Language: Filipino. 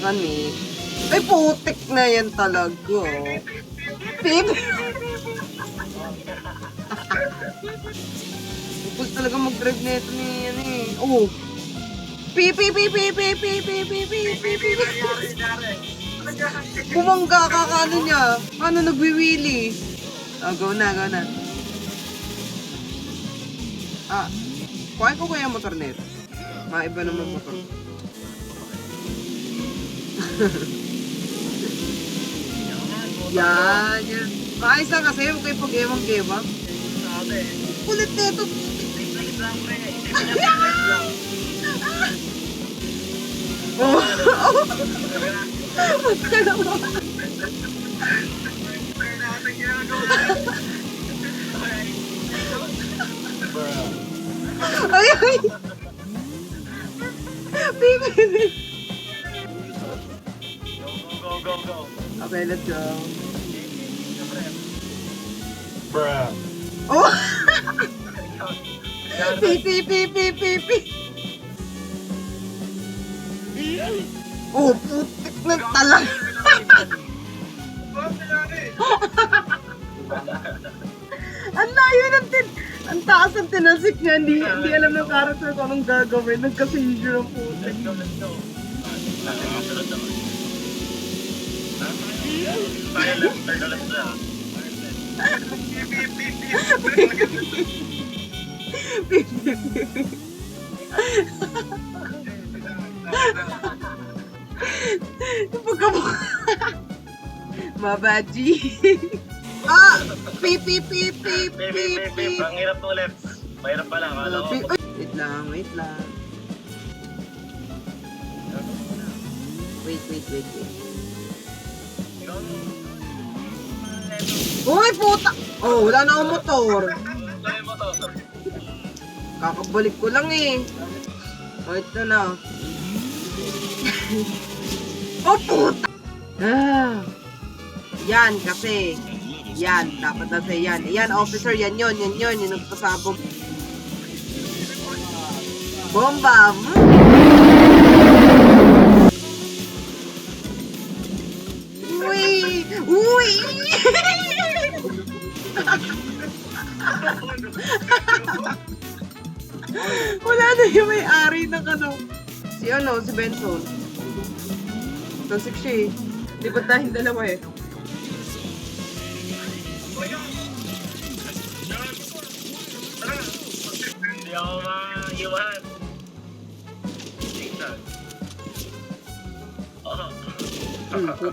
on me. Ay, putik na yan talaga. Pip! Tapos talaga mag-drive na ito ni, ano eh. Oh! Pip, pip, pip, pip, pip, pip, pip, pip, pip, pip. Bumangga ka ka, ano niya? Ano, nagwiwili? Oh, go na, go na. Ah, kuhain ko kaya motor na ito. Maiba naman motor. Yan, yan. Maayos lang kasi, huwag kayo pag-ewang-gewang. Kulit na ito. Oh, ay, ay. Baby. Go. Okay, let's go. Bruh. Oh! Pi. Oh, putik na talang. Ang layo ng ang taas ng tinasik niya. Hindi alam ng character ko anong gagawin. Nagka-seizure ang putik. Let's go. Pagkamukha. Mabaji. Ah! Pip. Ang hirap to left. Mahirap pa lang. Wait lang. Wait. Uy, puta! Oh, wala na akong motor. Kakabalik ko lang eh. Oh, ito na. Oh, puta! Ah. Yan, kasi. Yan, dapat na sa'yo yan. Yan, officer, yan yun. Yung nagpasabog. Bomba! Uy! Wala na yung may-ari ng ano. Si Benson. Tansik siya eh. Lipat tayong dalawa eh. Hindi ako maiwan.